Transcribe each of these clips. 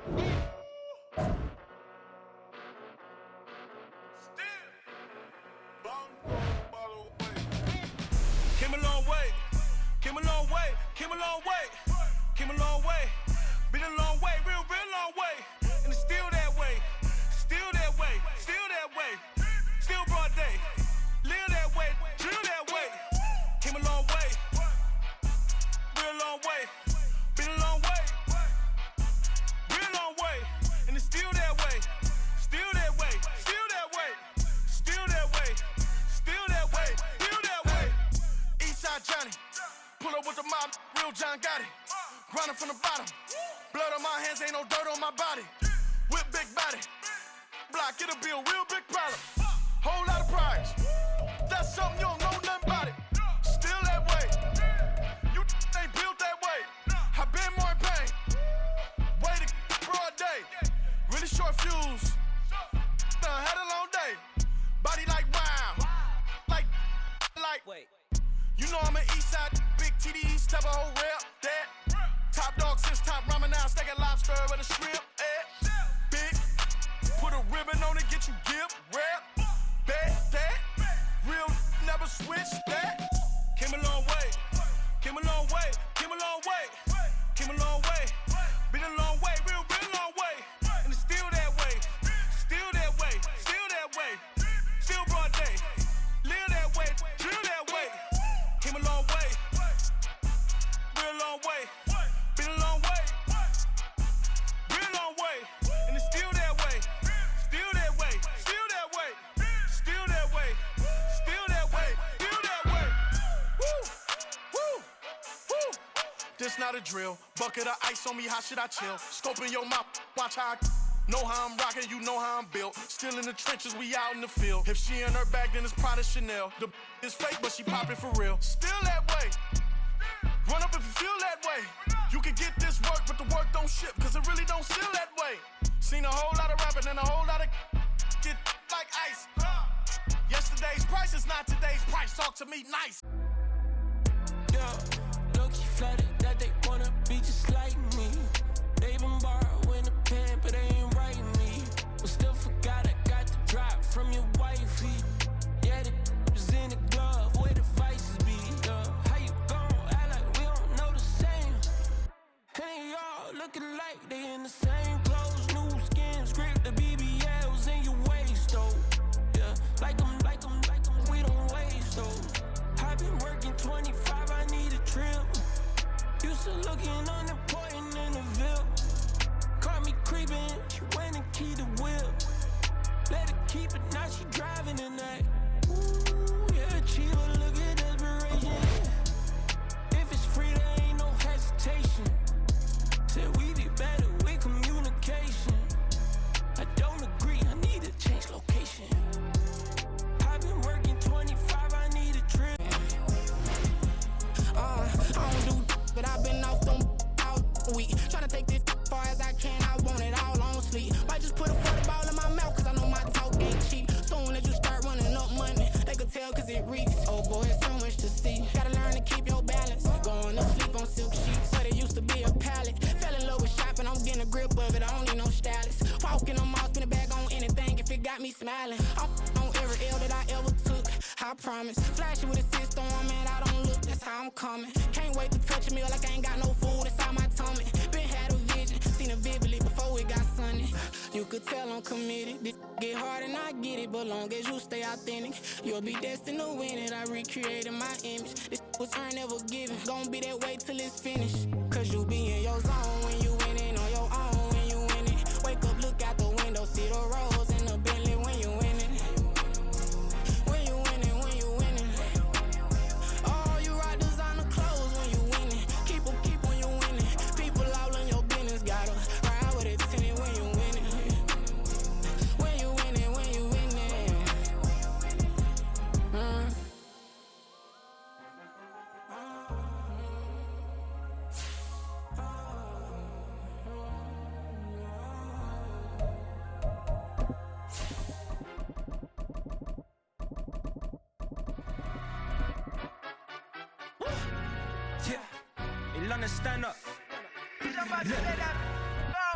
Came a long way, came a long way, came a long way, came a long way. Been a long way, real long way. And it's still that way, still that way, still that way. Still broad day, live that way, drill that way. Came a long way, real long way. Been a long way, real long way. And it's still that way, still that way, still that way, still that way, still that way, still that way. Eastside Johnny, pull up with the mob, real John got it. Grinding from the bottom, blood on my hands, ain't no dirt on my body. Whip big body, block, get a bill, real big problem. Whole lot of prize, that's something you don't know nothing about it. Still that way, you ain't built that way. I been more in pain, way to broad day. Really short fuse, had a long day. Body like wow, like. Wait. You know I'm an Eastside, big TDs, type of whole rep, that. Top dog since top ramen now, stacking lobster with a shrimp, big, put a ribbon on it, get you give, rap, bet that. Real never switch that. Came a long way, came a long way, came a long way, came a long way. Been a long way, real long way. And it's still that way, still that way, still that way. Still broad day, live that way, drill that way. Came a long way, real long way. Been a long way, real long way. And it's still that way, still that way, still that way, still that way, still that way, still that way. Woo, woo, woo. This not a drill, bucket of ice on me, how should I chill? Scope in your mouth, watch how I know how I'm rocking, you know how I'm built. Still in the trenches, we out in the field. If she in her bag, then it's Prada Chanel. The is fake, but she poppin' for real. Still that way. Run up if you feel that way. You can get this work, but the work don't ship, cause it really don't feel that way. Seen a whole lot of rapping and a whole lot of get like ice. Yesterday's price is not today's price. Talk to me nice. Yeah, low-key flattered that they wanna be just like me. They been borrowing a pen, but they ain't writing me. But still forgot I got the drop from your wifey. Yeah, the was in the glove, where the vices be. How you gon' act like we don't know the same? Hey, y'all looking like they in the same clothes, new skin, script, the BBLs in your waist, though. Yeah, like them, we don't waste, though. I've been working 25, I need a trip. Used to looking unimportant in the Ville. Caught me creeping, she went and keyed the whip. Let her keep it, now she driving in that. Ooh, yeah, chill, look at desperation. If it's free, there ain't no hesitation. Said we be better with communication. I don't agree, I need to change location. I've been working 25, I need a trip. I don't do but I've been off them all week. Tryna take this far as I can, I want it all on sleep. Might just put a 40 ball in my mouth, cause I know my talk ain't cheap. Soon as you start running up money, they could tell cause it reeks. Oh boy, it's so much to see. Gotta learn to keep your balance. Going to sleep on silk sheets, but it used to be a pallet. Fell in love with shopping, I'm getting a grip of it, I don't need no stylist. Walking on mall, spin a bag on anything if it got me smiling. I'm on every L that I ever took, I promise. Flashing with a system on, man, I don't look, that's how I'm coming. Can't wait to touch a meal like I ain't got no food inside my tummy. Been had a vision, seen it vividly before it got sunny. You could tell I'm committed. This get hard and I get it, but long as you stay authentic, you'll be destined to win it. I recreated my image. This was earned, never given. Gonna be that way till it's finished. Cause you be in your zone when you winning on your own when you win it. Wake up, look out the window, see the rose in the Bentley when you winning. When you winning, when you winning. Oh, you rock designer clothes when you winning. Keep when you winning. People all in your business, gotta ride with it tinted when you winning. When you winning, when you winning. Yeah, in London, stand up.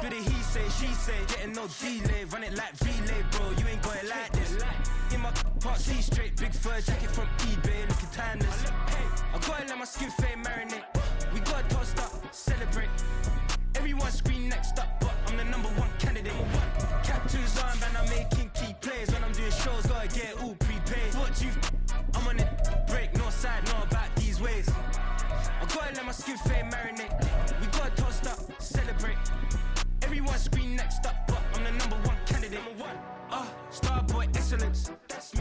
do the he say, she say, getting no delay, run it like relay, bro, you ain't got it like this. In my part C straight, big fur jacket from eBay, looking timeless. I gotta let my skin fade marinate. We gotta toast up, celebrate. Everyone scream next up, but I'm the #1 candidate. Captain's armband, I'm making key plays. When I'm doing shows, gotta get it all prepaid. What you I'm on it, break, no side, know about these ways. I gotta let my skin fade marinate. We gotta toast up, celebrate. Everyone scream next up, but I'm the #1 candidate. Starboy excellence.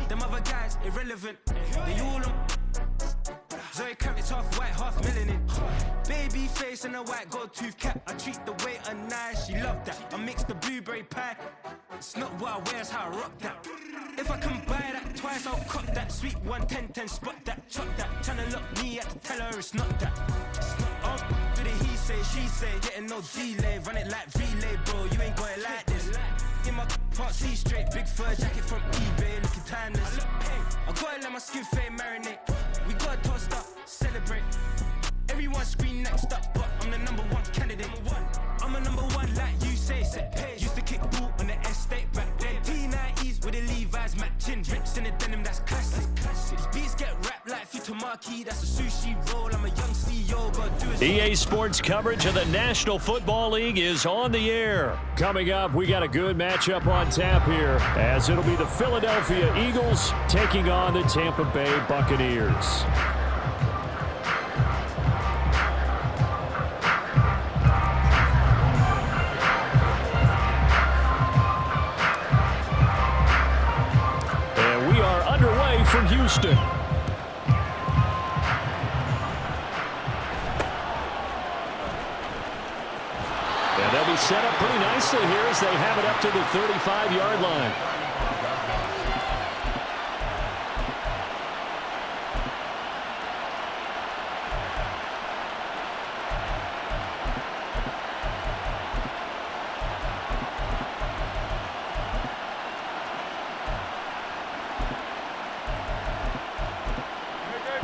Them other guys irrelevant. They all on. Zoe Kravitz half white, half melanin. Baby face and a white gold tooth cap. I treat the waiter nice, she love that. I mix the blueberry pie. It's not what I wear, it's how I rock that. If I can buy that twice, I'll cop that. Sweet 110, spot that, chop that. Tryna look me at to tell her it's not that. Do the he say, she say, getting no delay. Run it like relay, bro, you ain't got it like this. In my part C straight, big fur jacket from eBay, looking timeless. I gotta let my skin fade marinate. We gotta toast up, celebrate. Everyone scream next up, but I'm the #1 candidate. I'm a #1 like you say, set page. Used to kick ball on the estate back then. T90s with the Levi's matching. Rips in the denim, that's classic. These beats get wrapped like Futamaki, that's a sushi roll. I'm a young CEO, gotta do it. EA Sports coverage of the National Football League is on the air. Coming up, we got a good matchup on tap here, as it'll be the Philadelphia Eagles taking on the Tampa Bay Buccaneers. And we are underway from Houston. And they'll be set up pretty nicely here as they have it up to the 35-yard line.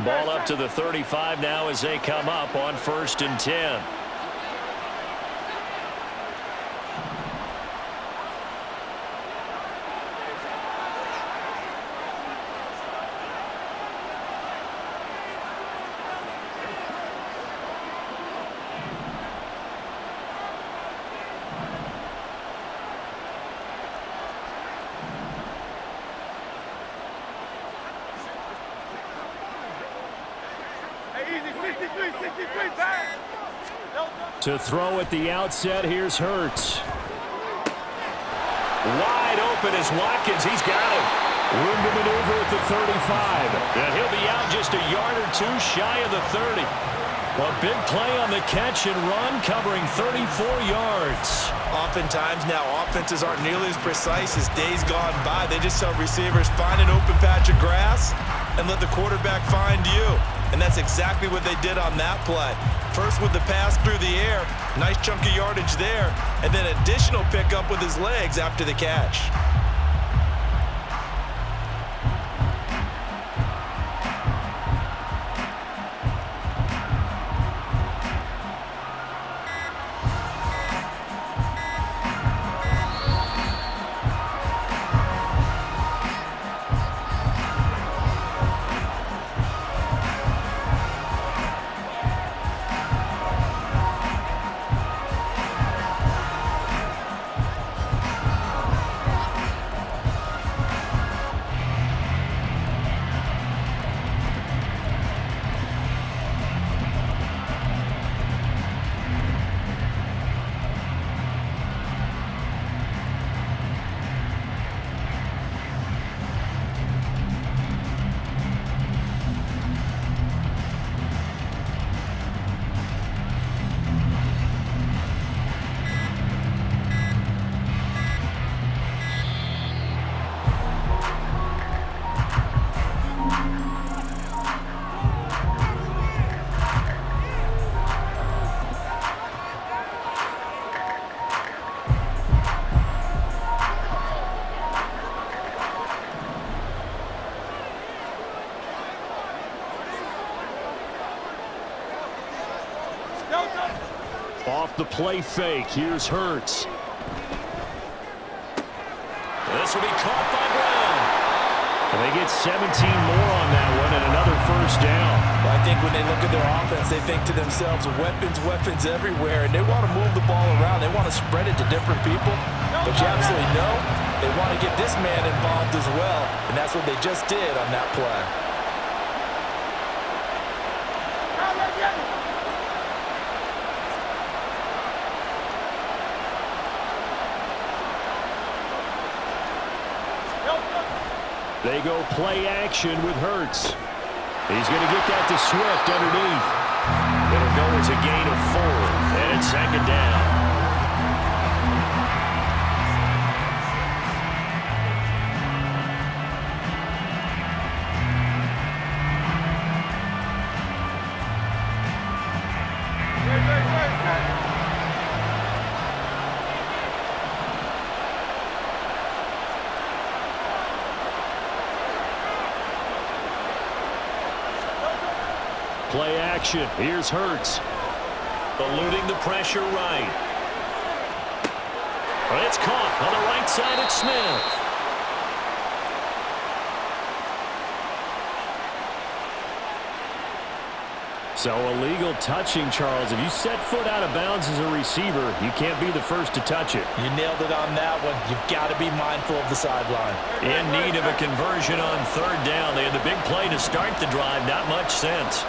Ball up to the 35 now as they come up on 1st and 10. To throw at the outset, here's Hurts. Wide open is Watkins. He's got him. Room to maneuver at the 35. And he'll be out just a yard or two shy of the 30. A big play on the catch and run, covering 34 yards. Oftentimes now, offenses aren't nearly as precise as days gone by. They just tell receivers, find an open patch of grass and let the quarterback find you. And that's exactly what they did on that play. First with the pass through the air, nice chunk of yardage there, and then additional pickup with his legs after the catch. Off the play fake, here's Hurts. This will be caught by Brown. And they get 17 more on that one and another first down. Well, I think when they look at their offense, they think to themselves, weapons everywhere, and they want to move the ball around. They want to spread it to different people. But you absolutely know they want to get this man involved as well, and that's what they just did on that play. They go play action with Hurts. He's going to get that to Swift underneath. It'll go as a gain of 4, and it's second down. Play action. Here's Hurts. Eluding the pressure right. But it's caught on the right side at Smith. So illegal touching, Charles. If you set foot out of bounds as a receiver, you can't be the first to touch it. You nailed it on that one. You've got to be mindful of the sideline. In need of a conversion on third down. They had the big play to start the drive. Not much sense.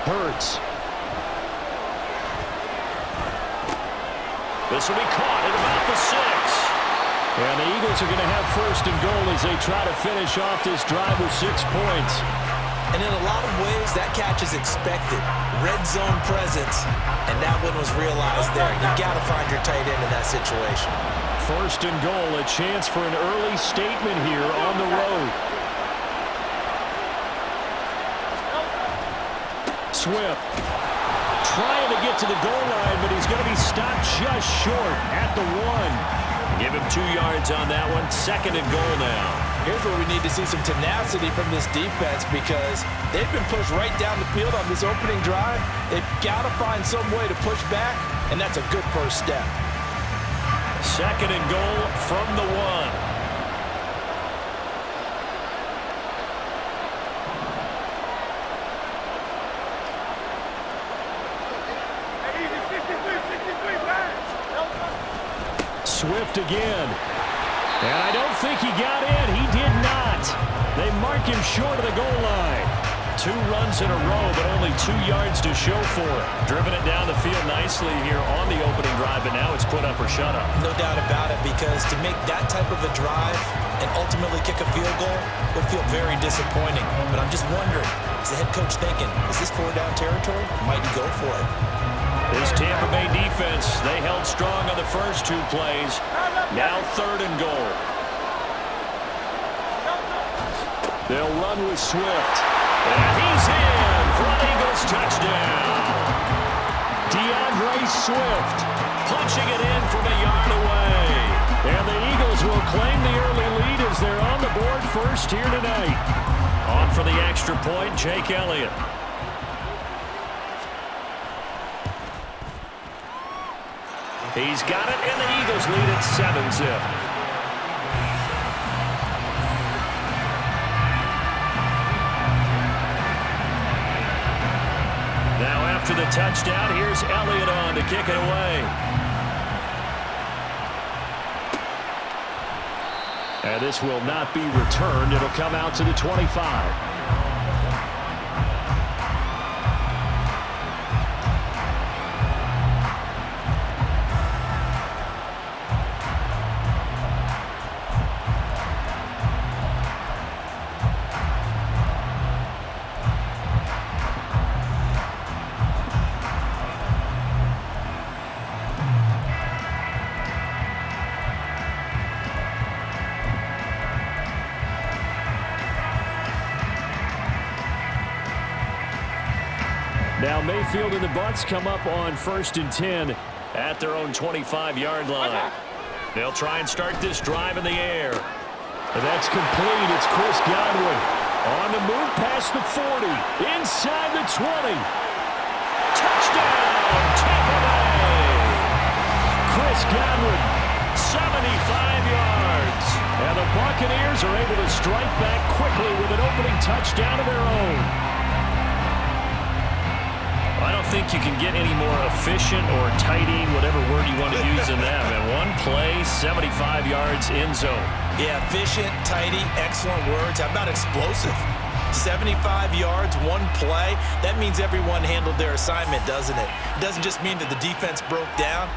Hurts. This will be caught at about the 6. And the Eagles are going to have first and goal as they try to finish off this drive with 6 points. And in a lot of ways, that catch is expected. Red zone presence, and that one was realized there. You've got to find your tight end in that situation. First and goal, a chance for an early statement here on the road. Swift trying to get to the goal line, but he's going to be stopped just short at the 1. Give him 2 yards on that one. Second and goal now. Here's where we need to see some tenacity from this defense because they've been pushed right down the field on this opening drive. They've got to find some way to push back, and that's a good first step. Second and goal from the 1. Swift again. And I don't think he got in. He did not. They mark him short of the goal line. 2 runs in a row, but only 2 yards to show for it. Driven it down the field nicely here on the opening drive, and now it's put up or shut up. No doubt about it, because to make that type of a drive and ultimately kick a field goal would feel very disappointing. But I'm just wondering, is the head coach thinking, is this 4-down territory? Might he go for it? This Tampa Bay defense, they held strong on the first 2 plays. Now third and goal. They'll run with Swift. And he's in for an Eagles touchdown. DeAndre Swift punching it in from a yard away. And the Eagles will claim the early lead as they're on the board first here tonight. On for the extra point, Jake Elliott. He's got it, and the Eagles lead at 7-zip. Now after the touchdown, here's Elliott on to kick it away. And this will not be returned. It'll come out to the 25. Now Mayfield and the Bucs come up on 1st and 10 at their own 25-yard line. They'll try and start this drive in the air. And that's complete. It's Chris Godwin on the move past the 40, inside the 20. Touchdown, Tampa Bay! Chris Godwin, 75 yards. And the Buccaneers are able to strike back quickly with an opening touchdown of their own. I don't think you can get any more efficient or tidy, whatever word you want to use in that. And one play, 75 yards in zone. Yeah, efficient, tidy, excellent words. How about explosive? 75 yards, one play. That means everyone handled their assignment, doesn't it? It doesn't just mean that the defense broke down.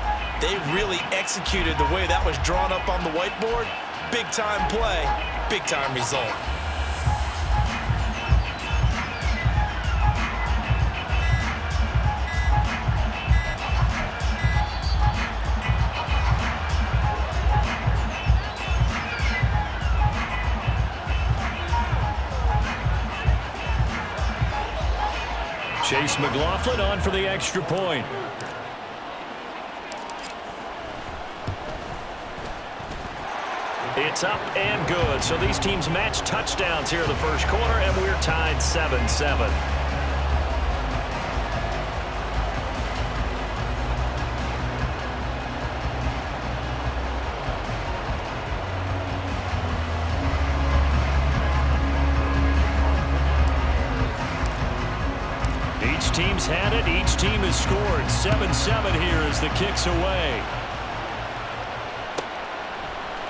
They really executed the way that was drawn up on the whiteboard. Big-time play, big-time result. Chase McLaughlin on for the extra point. It's up and good. So these teams match touchdowns here in the first quarter, and we're tied 7-7. Each team's had it. Each team has scored. 7-7 here as the kick's away.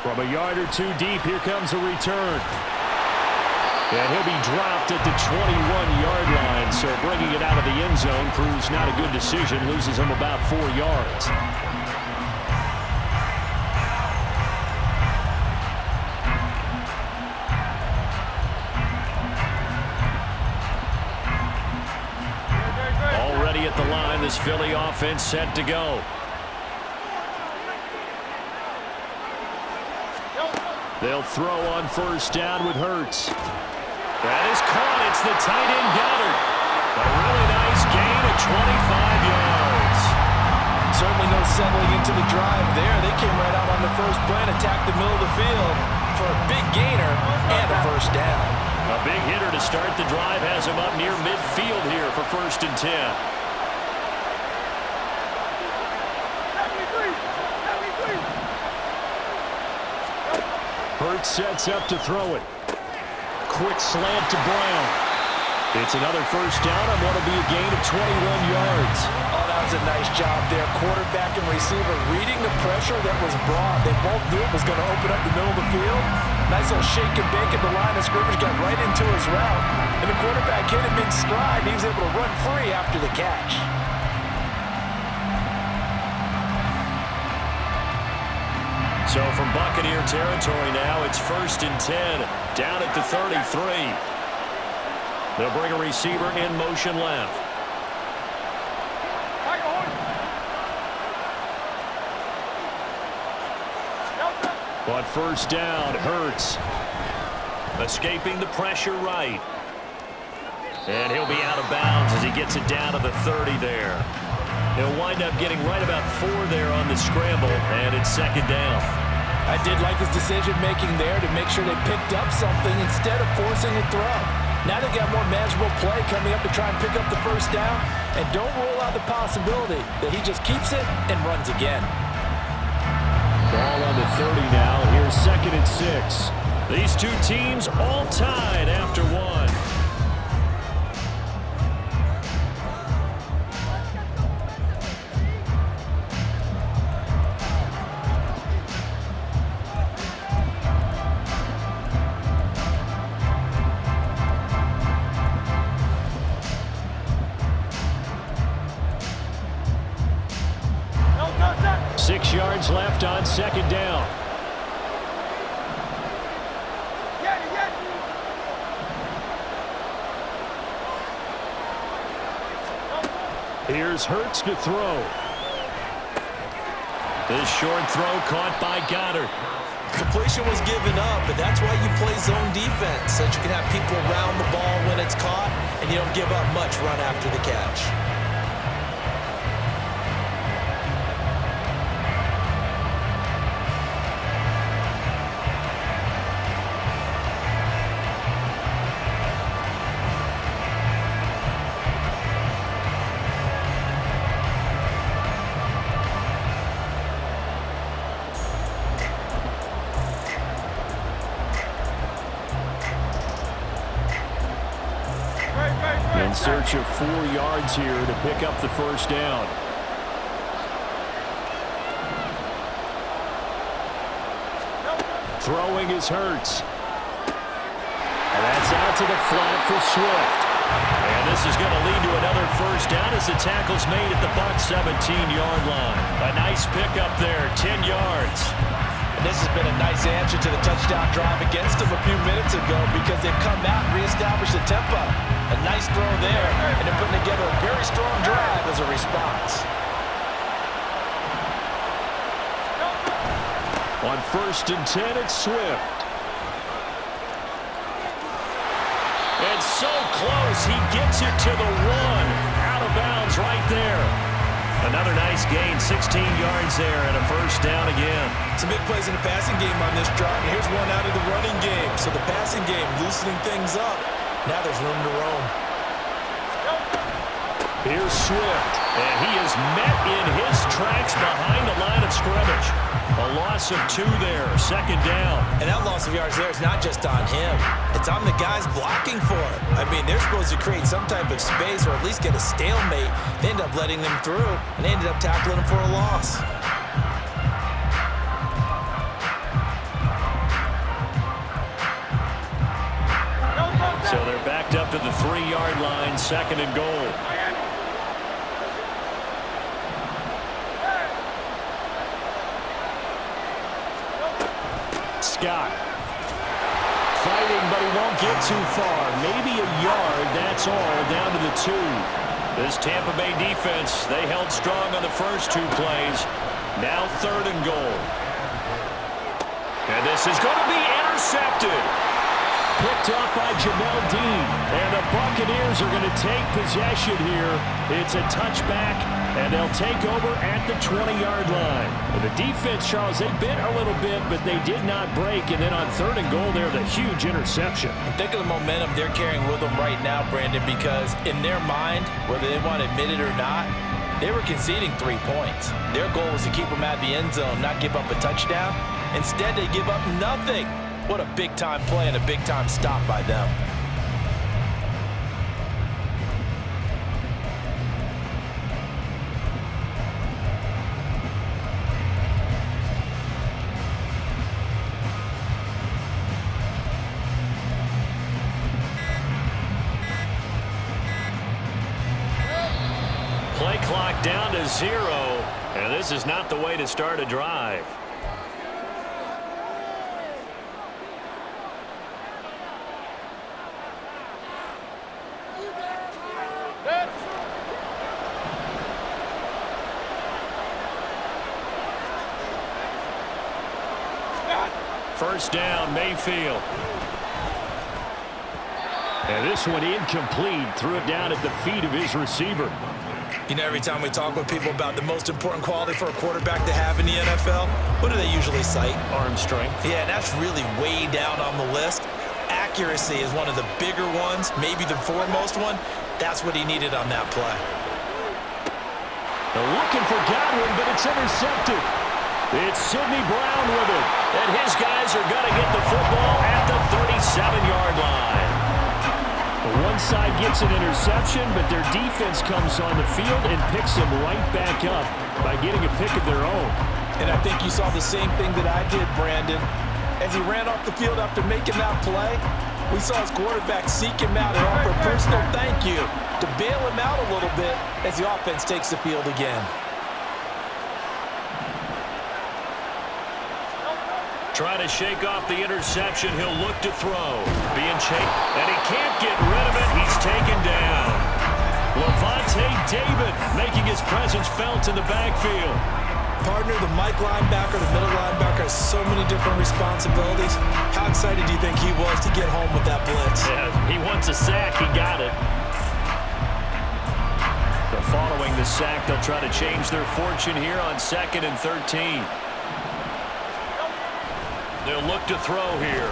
From a yard or two deep, here comes a return. And he'll be dropped at the 21-yard line. So bringing it out of the end zone proves not a good decision. Loses him about 4 yards. Already at the line, this Philly offense set to go. They'll throw on first down with Hurts. That is caught. It's the tight end Goddard. A really nice gain of 25 yards. Certainly no settling into the drive there. They came right out on the first play and attacked the middle of the field for a big gainer and a first down. A big hitter to start the drive has him up near midfield here for 1st and 10. Hurts sets up to throw it. Quick slant to Brown. It's another first down on what will be a gain of 21 yards. Oh, that was a nice job there. Quarterback and receiver reading the pressure that was brought. They both knew it was going to open up the middle of the field. Nice little shake and bake at the line of scrimmage, got right into his route. And the quarterback hit him in stride. He was able to run free after the catch. So from Buccaneer territory now, it's 1st and 10, down at the 33. They'll bring a receiver in motion left. But first down, Hurts. Escaping the pressure right. And he'll be out of bounds as he gets it down to the 30 there. He'll wind up getting right about 4 there on the scramble, and it's 2nd down. I did like his decision-making there to make sure they picked up something instead of forcing a throw. Now they got more manageable play coming up to try and pick up the first down, and don't rule out the possibility that he just keeps it and runs again. Ball on the 30 now. Here's 2nd and 6. These two teams all tied after 1. Left on 2nd down. Here's Hurts to throw. This short throw caught by Goddard. Completion was given up, but that's why you play zone defense, so that you can have people around the ball when it's caught, and you don't give up much run after the catch. search of 4 yards here to pick up the first down. Throwing is Hurts. And that's out to the flat for Swift. And this is going to lead to another first down as the tackle's made at the Bucs 17-yard line. A nice pickup there, 10 yards. And this has been a nice answer to the touchdown drive against them a few minutes ago because they've come out and reestablished the tempo. A nice throw there, and they're putting together a very strong drive as a response. On 1st and 10, it's Swift. And so close, he gets it to the 1. Out of bounds right there. Another nice gain, 16 yards there, and a first down again. Some big plays in the passing game on this drive, and here's one out of the running game. So the passing game loosening things up. Now there's room to roam. Here's Swift, and he is met in his tracks behind the line of scrimmage. A loss of 2 there, 2nd down. And that loss of yards there is not just on him. It's on the guys blocking for it. I mean, they're supposed to create some type of space or at least get a stalemate. They end up letting them through, and they ended up tackling them for a loss. So they're backed up to the 3-yard line, 2nd and goal. Scott. Fighting, but he won't get too far. Maybe a yard, that's all, down to the 2. This Tampa Bay defense, they held strong on the first 2 plays. Now 3rd and goal. And this is going to be intercepted. Picked up by Jamel Dean. And the Buccaneers are going to take possession here. It's a touchback, and they'll take over at the 20-yard line. And the defense, Charles, they bit a little bit, but they did not break. And then on 3rd and goal, there's a huge interception. Think of the momentum they're carrying with them right now, Brandon, because in their mind, whether they want to admit it or not, they were conceding 3 points. Their goal was to keep them at the end zone, not give up a touchdown. Instead, they give up nothing. What a big-time play and a big-time stop by them. Play clock down to 0, and this is not the way to start a drive. First down, Mayfield. And this one incomplete. Threw it down at the feet of his receiver. You know, every time we talk with people about the most important quality for a quarterback to have in the NFL, what do they usually cite? Arm strength. Yeah, and that's really way down on the list. Accuracy is one of the bigger ones, maybe the foremost one. That's what he needed on that play. They're looking for Godwin, but it's intercepted. It's Sidney Brown with it. And his guys are going to get the football at the 37-yard line. One side gets an interception, but their defense comes on the field and picks them right back up by getting a pick of their own. And I think you saw the same thing that I did, Brandon. As he ran off the field after making that play, we saw his quarterback seek him out and offer a personal thank you to bail him out a little bit as the offense takes the field again. Trying to shake off the interception. He'll look to throw. Being chased, and he can't get rid of it. He's taken down. Levante David making his presence felt in the backfield. Partner, the Mike linebacker, the middle linebacker has so many different responsibilities. How excited do you think he was to get home with that blitz? Yeah, he wants a sack. He got it. So following the sack, they'll try to change their fortune here on 2nd and 13. They'll look to throw here.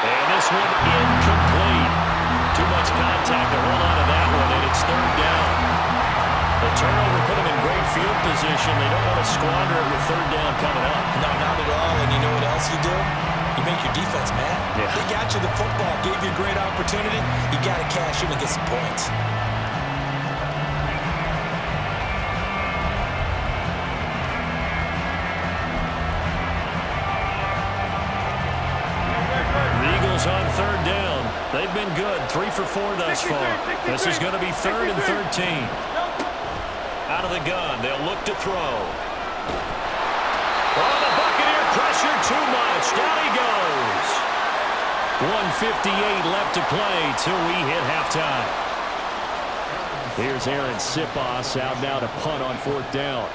And this one incomplete. Too much contact to hold on to that one, and it's 3rd down. The turnover put them in great field position. They don't want to squander it with 3rd down coming up. No, not at all. And you know what else you do? You You make your defense mad. Yeah. They got you the football, gave you a great opportunity. You got to cash in and get some points. The Eagles on third down. They've been good, 3 for 4 thus far. This is going to be 3rd and 13. Out of the gun, they'll look to throw. Oh, the Buccaneer pressure too much. Down he goes. 1:58 left to play till we hit halftime. Here's Aaron Sipos out now to punt on 4th down.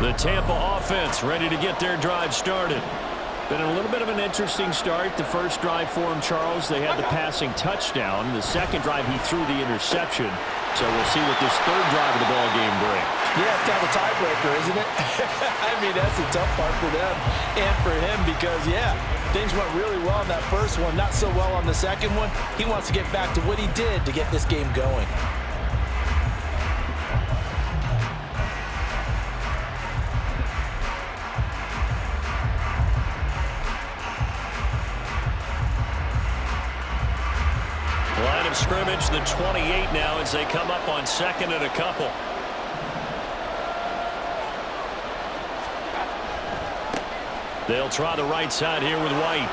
The Tampa offense ready to get their drive started. Been a little bit of an interesting start. The first drive for him, Charles, they had the passing touchdown. The second drive, he threw the interception. So we'll see what this third drive of the ball game brings. Yeah, it's kind of a tiebreaker, isn't it? I mean, that's the tough part for them and for him because, yeah, things went really well in that first one, not so well on the second one. He wants to get back to what he did to get this game going. Line of scrimmage, the 28 now as they come up on 2nd and a couple. They'll try the right side here with White.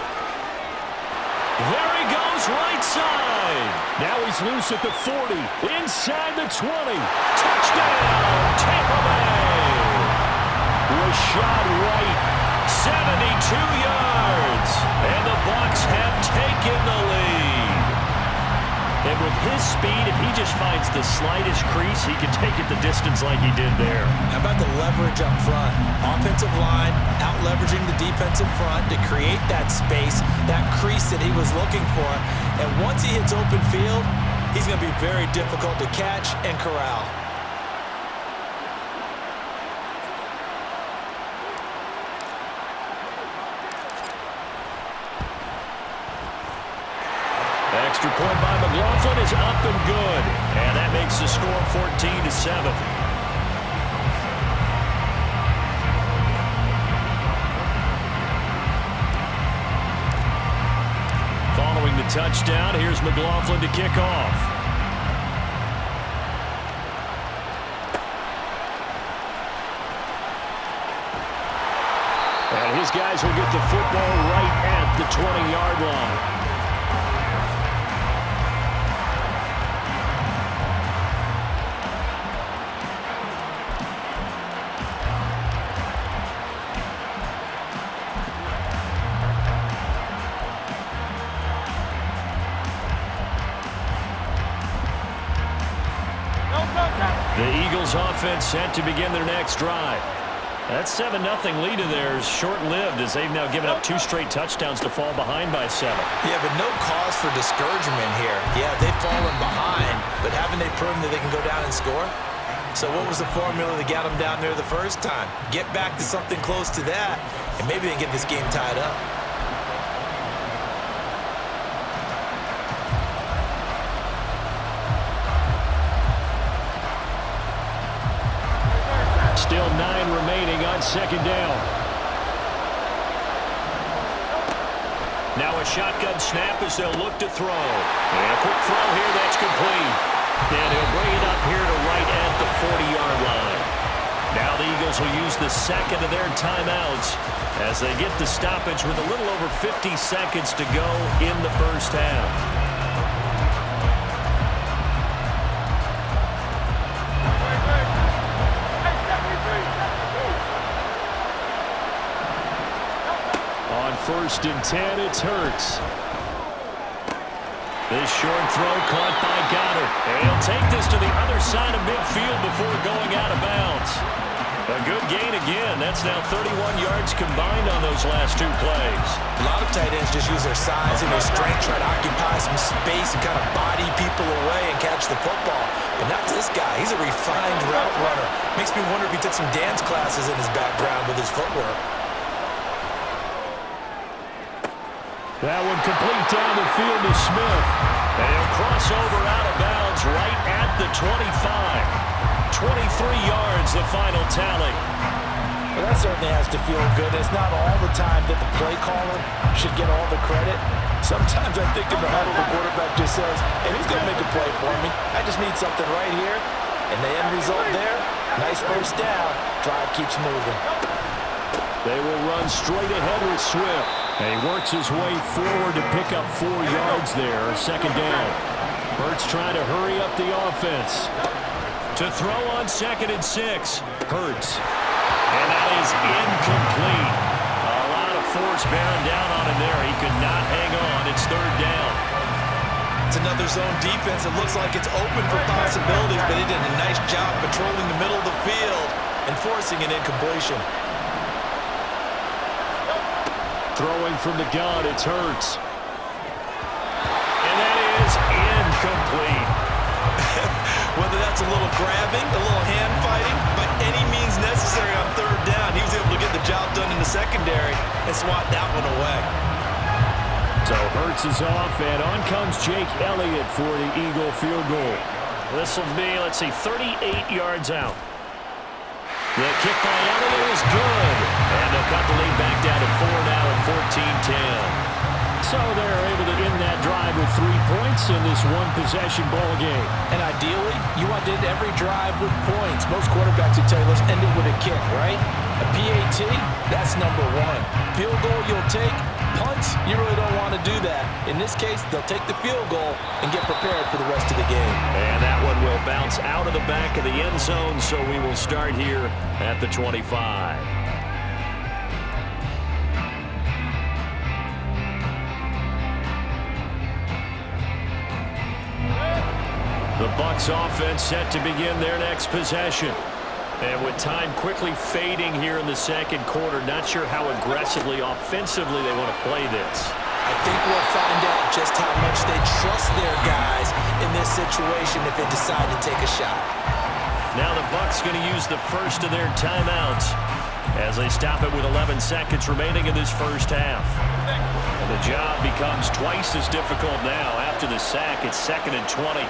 There he goes, right side. Now he's loose at the 40, inside the 20. Touchdown, Tampa Bay. Rashad White, 72 yards. And the Bucs have taken the lead. And with his speed, if he just finds the slightest crease, he can take it the distance like he did there. How about the leverage up front? Offensive line out-leveraging the defensive front to create that space, that crease that he was looking for. And once he hits open field, he's going to be very difficult to catch and corral. Extra point by McLaughlin is up and good. And that makes the score 14-7. Following the touchdown, here's McLaughlin to kick off. And his guys will get the football right at the 20-yard line. The Eagles offense set to begin their next drive. That 7-0 lead of theirs short-lived as they've now given up 2 straight touchdowns to fall behind by 7. Yeah, but no cause for discouragement here. Yeah, they've fallen behind, but haven't they proven that they can go down and score? So what was the formula that got them down there the first time? Get back to something close to that, and maybe they can get this game tied up. Still 9 remaining on 2nd down. Now a shotgun snap as they'll look to throw. And a quick throw here that's complete. And he'll bring it up here to right at the 40-yard line. Now the Eagles will use the second of their timeouts as they get the stoppage with a little over 50 seconds to go in the first half. On 1st and 10, it's Hurts. This short throw caught by Goddard. And he'll take this to the other side of midfield before going out of bounds. A good gain again. That's now 31 yards combined on those last two plays. A lot of tight ends just use their size and their strength, try to occupy some space and kind of body people away and catch the football. But not this guy. He's a refined route runner. Makes me wonder if he took some dance classes in his background with his footwork. That one complete down the field to Smith. And he'll cross over out of bounds right at the 25. 23 yards, the final tally. Well, that certainly has to feel good. It's not all the time that the play caller should get all the credit. Sometimes I think in the huddle, the quarterback just says, hey, who's going to make a play for me? I just need something right here. And the end result there, nice first down. Drive keeps moving. They will run straight ahead with Swift. And he works his way forward to pick up 4 yards there. Second down. Hurts trying to hurry up the offense. To throw on 2nd and 6. Hurts. And that is incomplete. A lot of force bearing down on him there. He could not hang on. It's 3rd down. It's another zone defense. It looks like it's open for possibilities, but he did a nice job patrolling the middle of the field and forcing an incompletion. Throwing from the gun, it's Hurts. And that is incomplete. Whether that's a little grabbing, a little hand fighting, by any means necessary on 3rd down, he was able to get the job done in the secondary and swat that one away. So Hurts is off, and on comes Jake Elliott for the Eagle field goal. This will be, 38 yards out. The kick by Elliott is good. And they'll cut the lead back down to 4 now at 14-10. So they're able to end that drive with 3 points in this one-possession ball game. And ideally, you want to end every drive with points. Most quarterbacks would tell you, let's end it with a kick, right? A PAT, that's number 1. Field goal you'll take. Punts, you really don't want to do that. In this case, they'll take the field goal and get prepared for the rest of the game. And that one will bounce out of the back of the end zone, so we will start here at the 25. The Bucs offense set to begin their next possession. And with time quickly fading here in the second quarter, not sure how aggressively, offensively they want to play this. I think we'll find out just how much they trust their guys in this situation if they decide to take a shot. Now the Bucs going to use the first of their timeouts as they stop it with 11 seconds remaining in this first half. And the job becomes twice as difficult now. After the sack, it's 2nd and 20.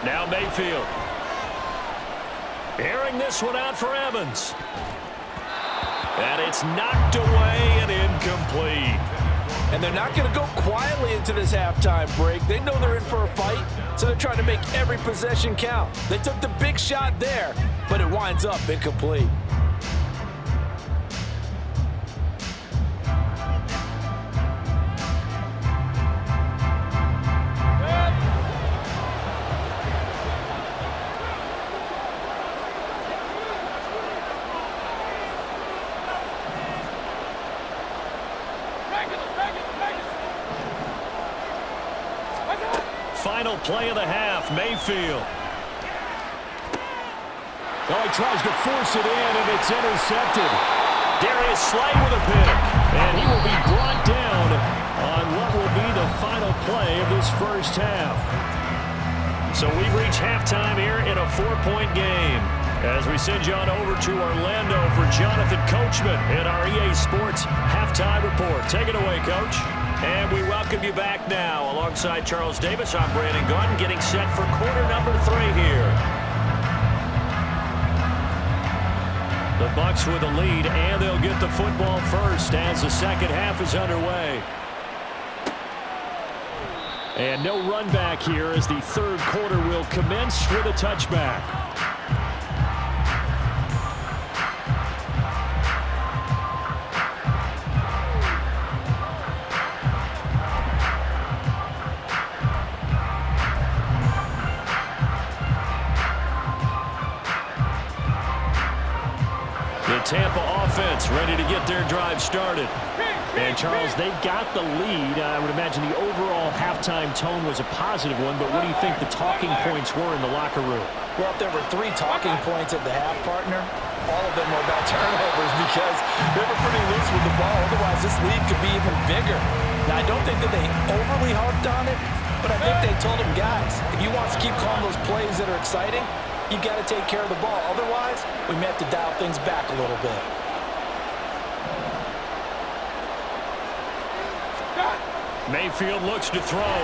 Now Mayfield. Airing this one out for Evans. And it's knocked away and incomplete. And they're not going to go quietly into this halftime break. They know they're in for a fight, so they're trying to make every possession count. They took the big shot there, but it winds up incomplete. Final play of the half, Mayfield. Oh, he tries to force it in, and it's intercepted. Darius Slay with a pick, and he will be brought down on what will be the final play of this first half. So we've reached halftime here in a 4-point game. As we send you on over to Orlando for Jonathan Coachman in our EA Sports Halftime Report. Take it away, Coach. And we welcome you back now. Alongside Charles Davis, I'm Brandon Gunn, getting set for quarter number 3 here. The Bucs with a lead, and they'll get the football first as the second half is underway. And no run back here as the third quarter will commence with a touchback. defense ready to get their drive started. And, Charles, they've got the lead. I would imagine the overall halftime tone was a positive one, but what do you think the talking points were in the locker room? Well, if there were 3 talking points at the half, partner, all of them were about turnovers because they were pretty loose with the ball. Otherwise, this lead could be even bigger. Now, I don't think that they overly harped on it, but I think they told them, guys, if you want to keep calling those plays that are exciting, you've got to take care of the ball. Otherwise, we may have to dial things back a little bit. Mayfield looks to throw.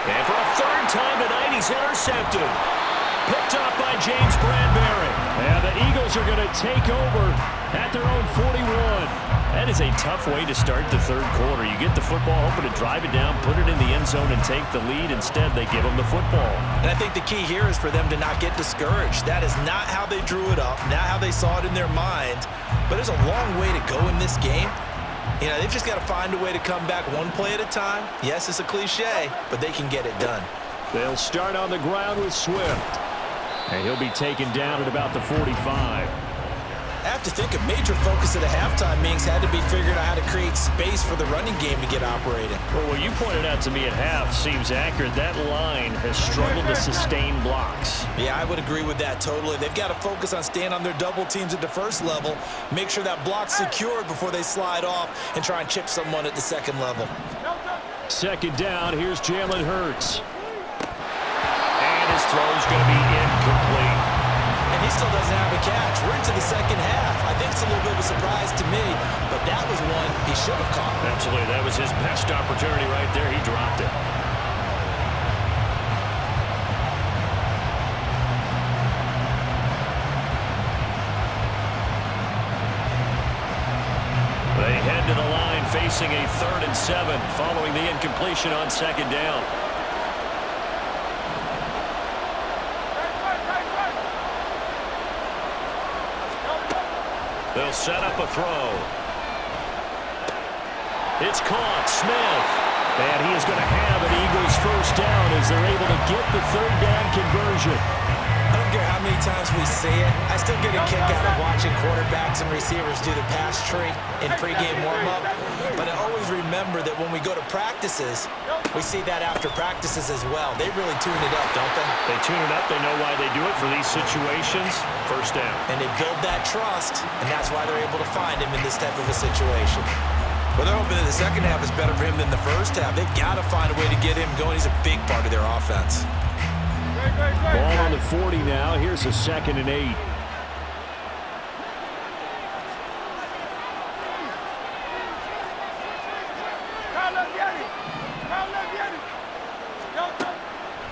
And for a third time tonight, he's intercepted. Picked up by James Bradbury. And the Eagles are going to take over at their own 41. That is a tough way to start the third quarter. You get the football, hoping to drive it down, put it in the end zone, and take the lead. Instead, they give them the football. And I think the key here is for them to not get discouraged. That is not how they drew it up, not how they saw it in their mind. But there's a long way to go in this game. You know, they've just got to find a way to come back one play at a time. Yes, it's a cliche, but they can get it done. They'll start on the ground with Swift. And he'll be taken down at about the 45. I have to think a major focus at a halftime meetings had to be figuring out how to create space for the running game to get operating. Well, what you pointed out to me at half seems accurate. That line has struggled to sustain blocks. Yeah, I would agree with that totally. They've got to focus on staying on their double teams at the first level, make sure that block's secured before they slide off and try and chip someone at the second level. Second down, here's Jalen Hurts. And his throw's going to be incomplete. And he still doesn't have a catch. We're into the second half. I think it's a little bit of a surprise to me, but that was one he should have caught. Absolutely. That was his best opportunity right there. He dropped it. They head to the line facing a 3rd and 7 following the incompletion on second down. They'll set up a throw. It's caught. Smith. And he is going to have an Eagles first down as they're able to get the 3rd down conversion. I don't care how many times we see it. I still get a kick out of watching quarterbacks and receivers do the pass tree in pregame warm-up. But I always remember that when we go to practices, we see that after practices as well. They really tune it up, don't they? They tune it up. They know why they do it for these situations. First down. And they build that trust, and that's why they're able to find him in this type of a situation. Well, they're hoping that the second half is better for him than the first half. They've got to find a way to get him going. He's a big part of their offense. Ball on the 40 now. Here's a 2nd and 8.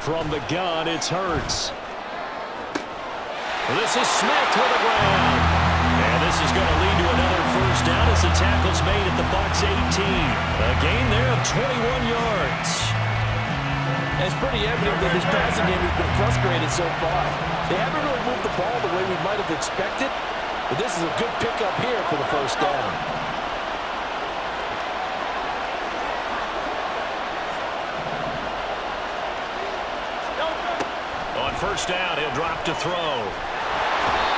From the gun, it's Hurts. This is Smith to the ground. And this is going to lead to another first down as the tackle's made at the Bucs 18. A gain there of 21 yards. And it's pretty evident that this passing game has been frustrated so far. They haven't really moved the ball the way we might have expected, but this is a good pickup here for the first down. On first down, he'll drop to throw.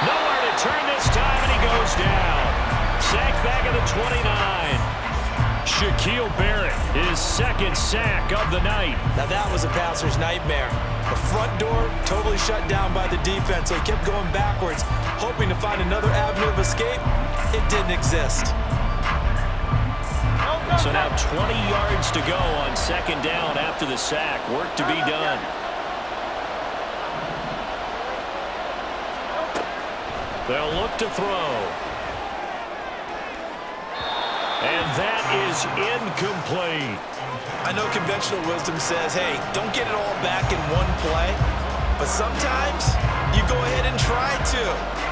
Nowhere to turn this time, and he goes down. Sacked back at the 29. Shaquille Barrett, his 2nd sack of the night. Now that was a passer's nightmare. The front door totally shut down by the defense, so he kept going backwards, hoping to find another avenue of escape. It didn't exist. So now 20 yards to go on second down after the sack. Work to be done. They'll look to throw. And that is incomplete. I know conventional wisdom says, hey, don't get it all back in one play. But sometimes you go ahead and try to.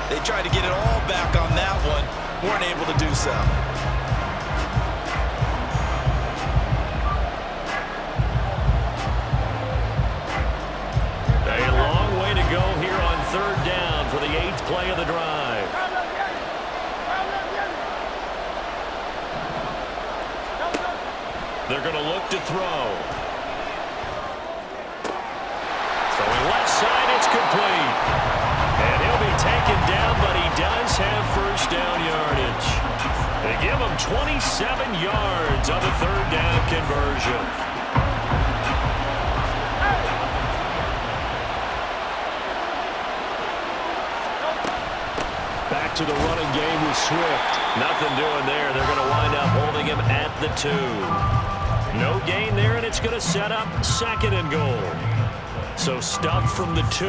They tried to get it all back on that one. Weren't able to do so. A long way to go here on 3rd down for the 8th play of the drive. They're going to look to throw. Throwing left side, it's complete. And he'll be taken down, but he does have first down yardage. They give him 27 yards on the third down conversion. Back to the running game with Swift. Nothing doing there. They're going to wind up holding him at the 2. No gain there, and it's going to set up second and goal. So stuffed from the 2,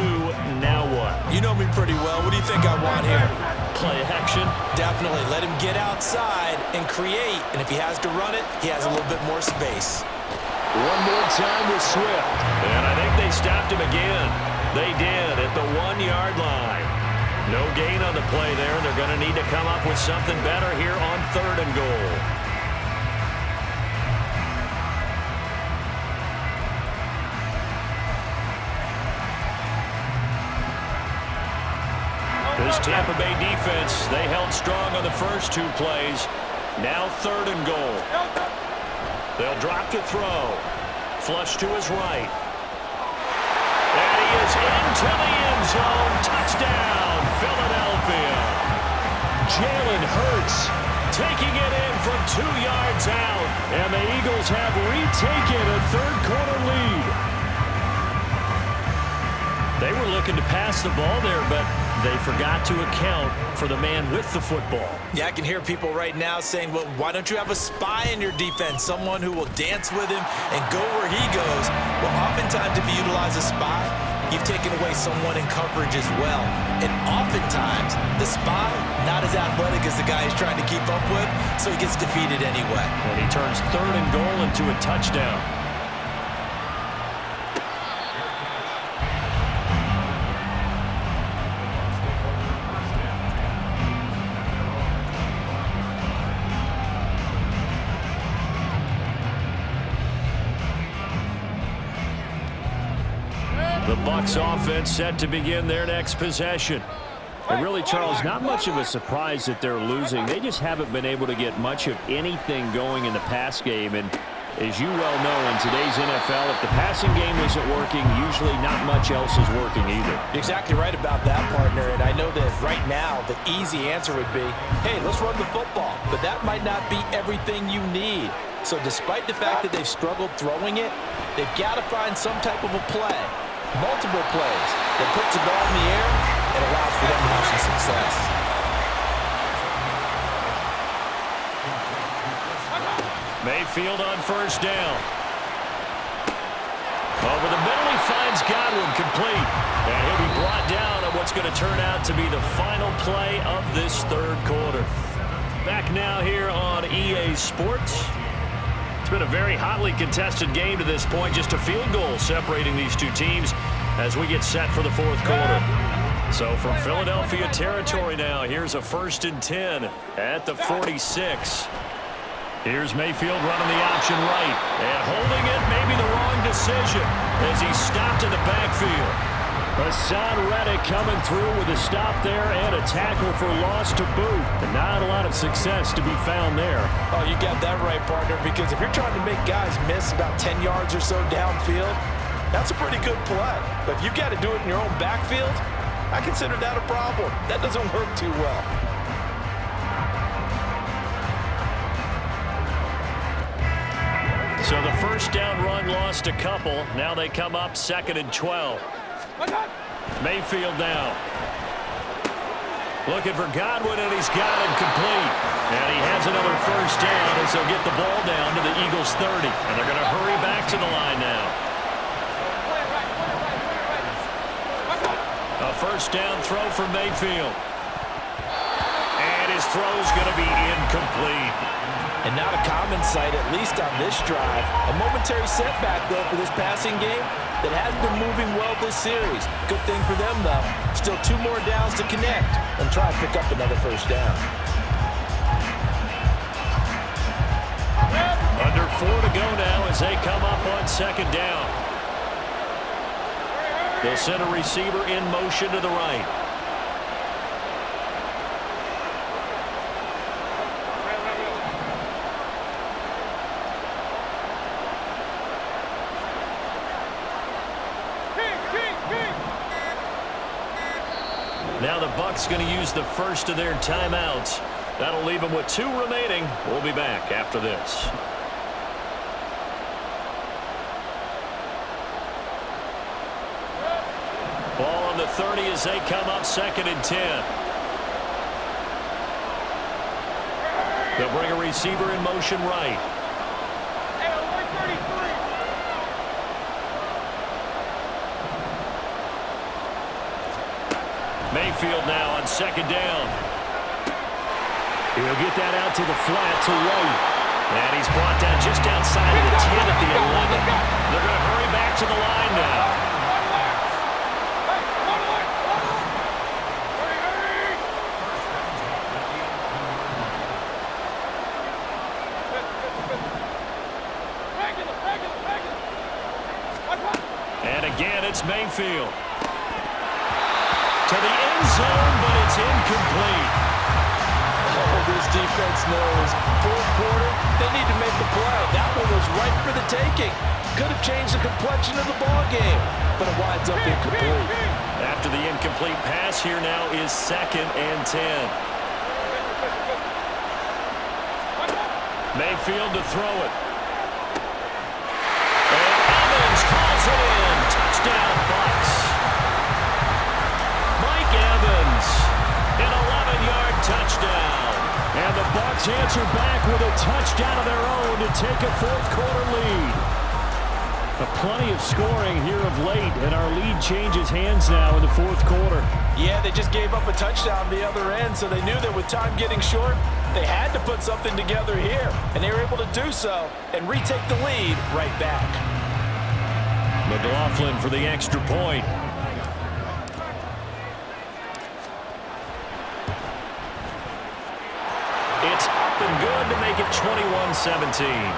now what? You know me pretty well. What do you think I want here? Play action. Definitely. Let him get outside and create. And if he has to run it, he has a little bit more space. One more time with Swift. And I think they stopped him again. They did at the 1-yard line. No gain on the play there. They're going to need to come up with something better here on third and goal. This Tampa Bay defense, they held strong on the first 2 plays. Now third and goal. They'll drop to throw. Flush to his right. And he is into the end zone. Touchdown, Philadelphia. Jalen Hurts taking it in from 2 yards out. And the Eagles have retaken a third-quarter lead. They were looking to pass the ball there, but they forgot to account for the man with the football. Yeah, I can hear people right now saying, well, why don't you have a spy in your defense, someone who will dance with him and go where he goes? Well, oftentimes if you utilize a spy, you've taken away someone in coverage as well. And oftentimes, the spy, not as athletic as the guy he's trying to keep up with, so he gets defeated anyway. And he turns third and goal into a touchdown. The Bucs offense set to begin their next possession. And really, Charles, not much of a surprise that they're losing. They just haven't been able to get much of anything going in the pass game. And as you well know, in today's NFL, if the passing game isn't working, usually not much else is working either. You're exactly right about that, partner. And I know that right now the easy answer would be, hey, let's run the football. But that might not be everything you need. So despite the fact that they've struggled throwing it, they've got to find some type of a play. Multiple plays that puts the ball in the air and allows for them to have some success. Mayfield on first down. Over the middle, he finds Godwin complete. And he'll be brought down on what's going to turn out to be the final play of this third quarter. Back now here on EA Sports. It's been a very hotly contested game to this point. Just a field goal separating these two teams as we get set for the fourth quarter. So from Philadelphia territory now, here's a 1st and 10 at the 46. Here's Mayfield running the option right. And holding it, maybe the wrong decision as he stopped in the backfield. Hassan Reddick coming through with a stop there and a tackle for loss to boot. And not a lot of success to be found there. Oh, you got that right, partner, because if you're trying to make guys miss about 10 yards or so downfield, that's a pretty good play. But if you've got to do it in your own backfield, I consider that a problem. That doesn't work too well. So the first down run lost a couple. Now they come up 2nd and 12. Mayfield now. Looking for Godwin, and he's got him complete. And he has another first down as they'll get the ball down to the Eagles' 30. And they're going to hurry back to the line now. A first down throw for Mayfield. And his throw's going to be incomplete. And not a common sight, at least on this drive. A momentary setback, though, for this passing game that has been moving well this series. Good thing for them, though. Still 2 more downs to connect and try and pick up another first down. Under 4 to go now as they come up on 2nd down. They'll send a receiver in motion to the right. Now the Bucs going to use the first of their timeouts. That'll leave them with 2 remaining. We'll be back after this. Ball on the 30 as they come up 2nd and 10. They'll bring a receiver in motion right. Mayfield now on 2nd down. He'll get that out to the flat to White. And he's brought down just outside of the 10 at the 11. They're going to hurry back to the line now. And again, it's Mayfield. To the end zone, but it's incomplete. Oh, this defense knows. 4th quarter, they need to make a play. That one was right for the taking. Could have changed the complexion of the ball game, but it winds up incomplete. After the incomplete pass, here now is 2nd and 10. Mayfield to throw it. And Evans calls it in. Touchdown, Bucs. Mike Evans, an 11-yard touchdown. And the Bucs answer back with a touchdown of their own to take a 4th quarter lead. Plenty of scoring here of late, and our lead changes hands now in the 4th quarter. Yeah, they just gave up a touchdown the other end, so they knew that with time getting short, they had to put something together here, and they were able to do so and retake the lead right back. McLaughlin for the extra point. It's up and good to make it 21-17.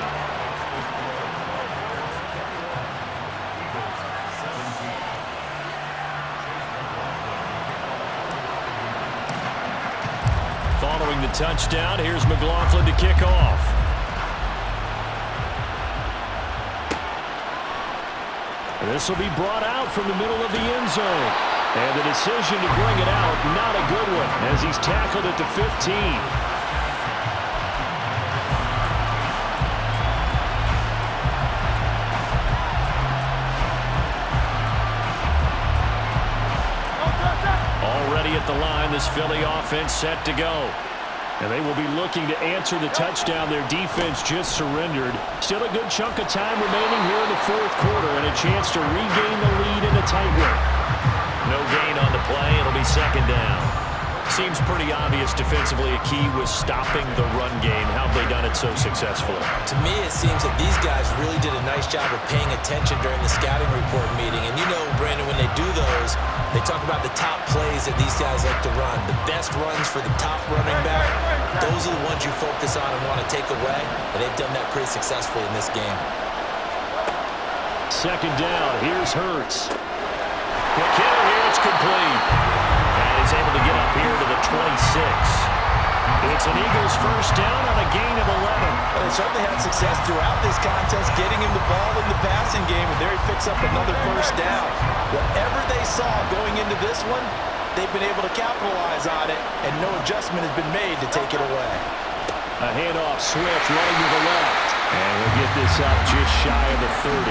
Following the touchdown, here's McLaughlin to kick off. This will be brought out from the middle of the end zone. And the decision to bring it out, not a good one, as he's tackled at the 15. At the line, this Philly offense set to go. And they will be looking to answer the touchdown their defense just surrendered. Still a good chunk of time remaining here in the 4th quarter and a chance to regain the lead in a tight one. No gain on the play. It'll be 2nd down. Seems pretty obvious defensively a key was stopping the run game. How have they done it so successfully? To me, it seems that these guys really did a nice job of paying attention during the scouting report meeting. And you know, Brandon, when they do those, they talk about the top plays that these guys like to run. The best runs for the top running back, those are the ones you focus on and want to take away. And they've done that pretty successfully in this game. 2nd down. Here's Hurts. Quick hitter here. It's complete. And he's able to get up here to the 26. It's an Eagles 1st down on a gain of 11. Well, they certainly had success throughout this contest, getting him the ball in the passing game, and there he picks up another 1st down. Whatever they saw going into this one, they've been able to capitalize on it, and no adjustment has been made to take it away. A handoff, Swift running to the left. And he'll get this up just shy of the 30.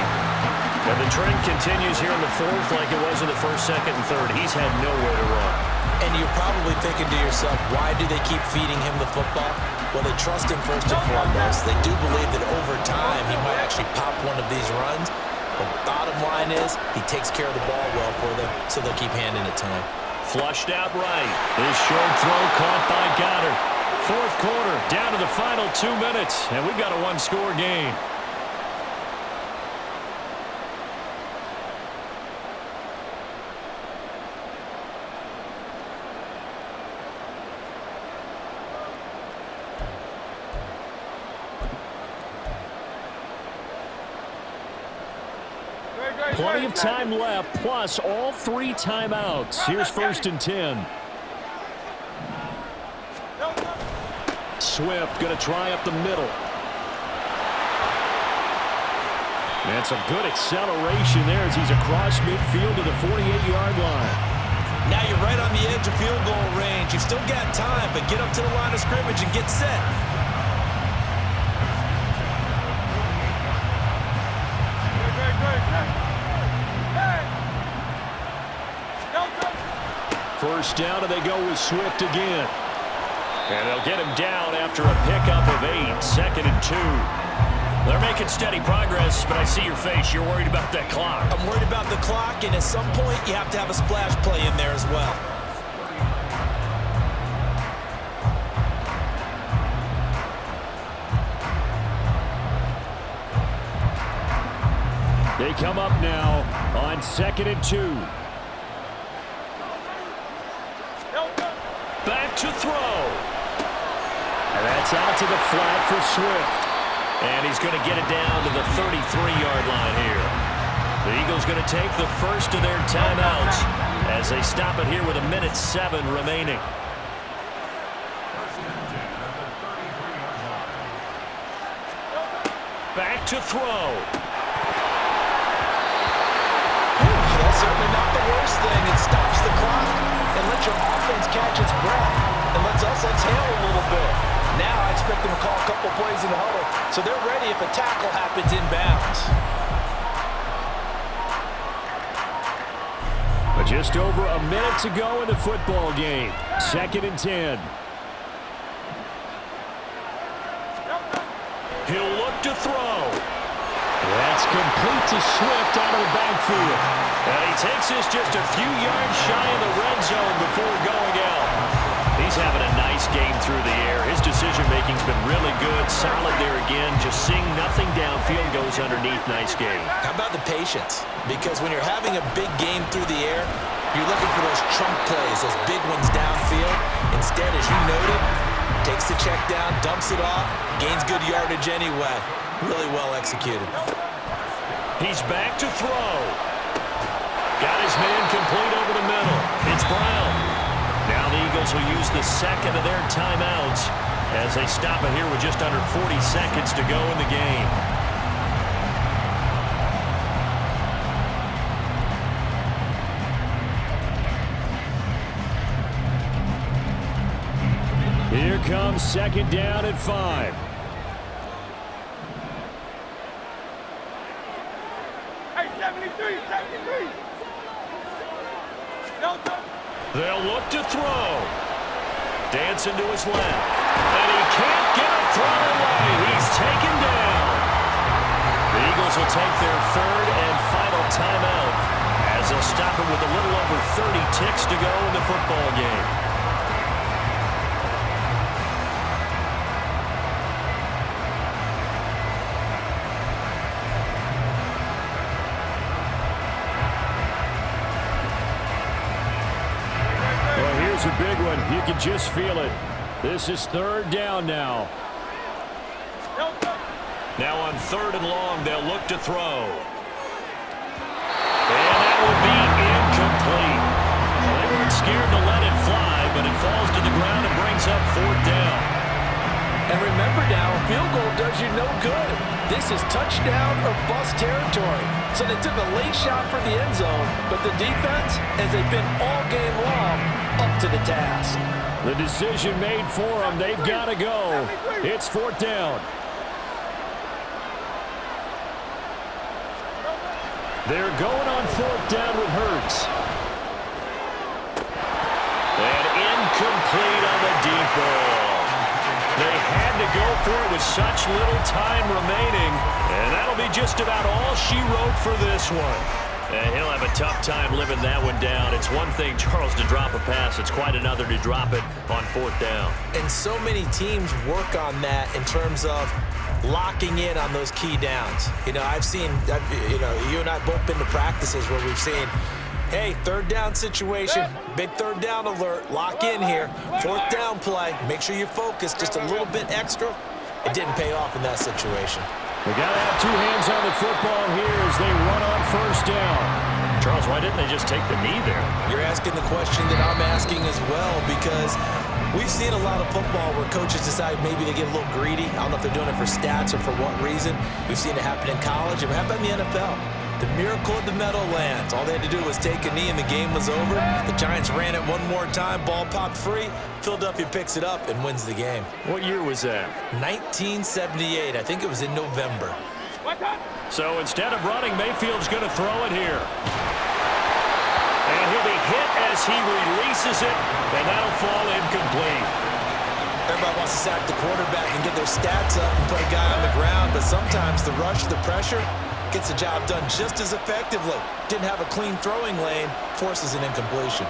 And the trend continues here in the 4th like it was in the 1st, 2nd, and 3rd. He's had nowhere to run. And you're probably thinking to yourself, why do they keep feeding him the football? Well, they trust him first and foremost. They do believe that over time he might actually pop one of these runs. But bottom line is, he takes care of the ball well for them, so they'll keep handing it to him. Flushed out right. This short throw caught by Goddard. 4th quarter, down to the final 2 minutes, and we've got a 1-score game. Plenty of time left, plus all 3 timeouts. Here's 1st and 10. Swift going to try up the middle. That's a good acceleration there as he's across midfield to the 48-yard line. Now you're right on the edge of field goal range. You've still got time, but get up to the line of scrimmage and get set. First down, and they go with Swift again. And they'll get him down after a pickup of 8, 2nd and 2. They're making steady progress, but I see your face. You're worried about that clock. I'm worried about the clock, and at some point, you have to have a splash play in there as well. They come up now on 2nd and 2. Back to throw. And that's out to the flat for Swift. And he's going to get it down to the 33-yard line here. The Eagles going to take the first of their timeouts as they stop it here with 1:07 remaining. Back to throw. That's certainly not the worst thing. It stops the clock and lets your offense catch its breath and lets us exhale a little bit. Now I expect them to call a couple plays in the huddle so they're ready if a tackle happens inbounds. But just over a minute to go in the football game. 2nd and 10. He'll look to throw. That's complete to Swift out of the backfield. And he takes this just a few yards shy of the red zone before going out. He's having a nice game through the air. His decision-making's been really good. Solid there again. Just seeing nothing downfield, goes underneath. Nice game. How about the patience? Because when you're having a big game through the air, you're looking for those chunk plays, those big ones downfield. Instead, as you noted, takes the check down, dumps it off, gains good yardage anyway. Really well executed. He's back to throw. Got his man complete over the middle. It's Brown. Now the Eagles will use the second of their timeouts as they stop it here with just under 40 seconds to go in the game. Here comes 2nd down and 5. They'll look to throw. Dancing to his left. And he can't get a throw away. He's taken down. The Eagles will take their 3rd and final timeout as they'll stop it with a little over 30 ticks to go in the football game. A big one. You can just feel it. This is 3rd down now. Now on 3rd and long, they'll look to throw. And that will be incomplete. Well, they weren't scared to let it fly, but it falls to the ground and brings up 4th down. And remember now, field goal does you no good. This is touchdown or bust territory. So they took a late shot for the end zone, but the defense, as they've been all game long, up to the task. The decision made for them. They've got to go. It's 4th down. They're going on 4th down with Hurts. And incomplete on the deep ball. They had to go for it with such little time remaining, and that'll be just about all she wrote for this one. And he'll have a tough time living that one down. It's one thing, Charles, to drop a pass. It's quite another to drop it on 4th down. And so many teams work on that in terms of locking in on those key downs. You know, I've seen, you and I both been to practices where we've seen, hey, 3rd down situation, big 3rd down alert, lock in here, 4th down play, make sure you're focused just a little bit extra. It didn't pay off in that situation. They got to have 2 hands on the football here as they run on 1st down. Charles, why didn't they just take the knee there? You're asking the question that I'm asking as well, because we've seen a lot of football where coaches decide maybe they get a little greedy. I don't know if they're doing it for stats or for what reason. We've seen it happen in college, and it happened in the NFL. The miracle of the Meadowlands. All they had to do was take a knee and the game was over. The Giants ran it one more time. Ball popped free. Philadelphia picks it up and wins the game. What year was that? 1978. I think it was in November. So instead of running, Mayfield's going to throw it here. And he'll be hit as he releases it, and that'll fall incomplete. Everybody wants to sack the quarterback and get their stats up and put a guy on the ground, but sometimes the rush, the pressure, gets the job done just as effectively. Didn't have a clean throwing lane, forces an incompletion.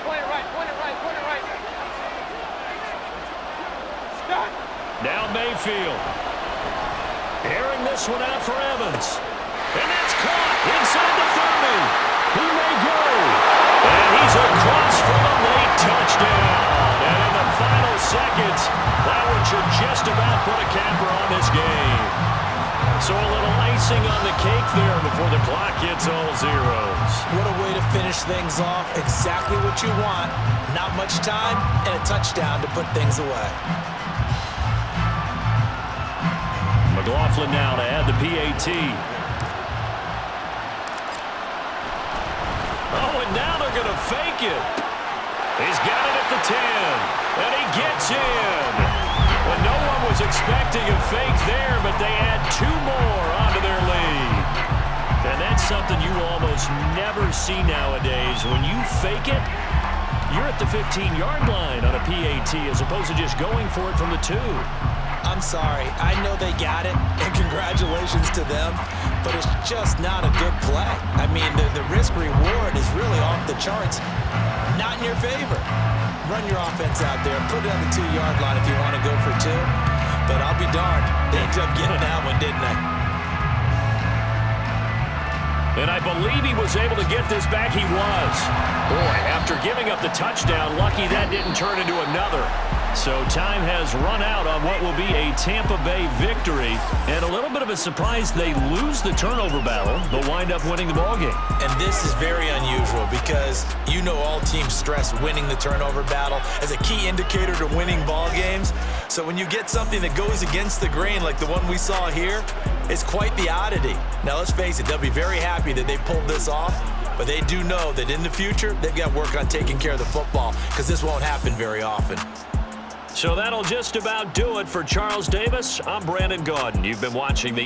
Point it right. Stop. Now Mayfield. Airing this one out for Evans. And that's caught inside the 30. He may go. And he's across for the late touchdown. And in the final seconds, that one should just about put a capper on this game. So a little icing on the cake there before the clock hits all zeros. What a way to finish things off. Exactly what you want. Not much time and a touchdown to put things away. McLaughlin now to add the PAT. Oh, and now they're going to fake it. He's got it at the 10, and he gets in. Well, no one was expecting a fake there, but they add 2 more onto their lead. And that's something you almost never see nowadays. When you fake it, you're at the 15-yard line on a PAT as opposed to just going for it from the 2. I'm sorry. I know they got it, and congratulations to them, but it's just not a good play. I mean, the risk-reward is really off the charts. Not in your favor. Run your offense out there. Put it on the 2-yard line if you want to go for 2. But I'll be darned. They ended up getting that one, didn't they? And I believe he was able to get this back. He was. Boy, after giving up the touchdown, lucky that didn't turn into another. So time has run out on what will be a Tampa Bay victory. And a little bit of a surprise, they lose the turnover battle, but wind up winning the ballgame. And this is very unusual because you know all teams stress winning the turnover battle as a key indicator to winning ball games. So when you get something that goes against the grain like the one we saw here, it's quite the oddity. Now let's face it, they'll be very happy that they pulled this off, but they do know that in the future, they've got to work on taking care of the football because this won't happen very often. So that'll just about do it for Charles Davis. I'm Brandon Gaudin. You've been watching the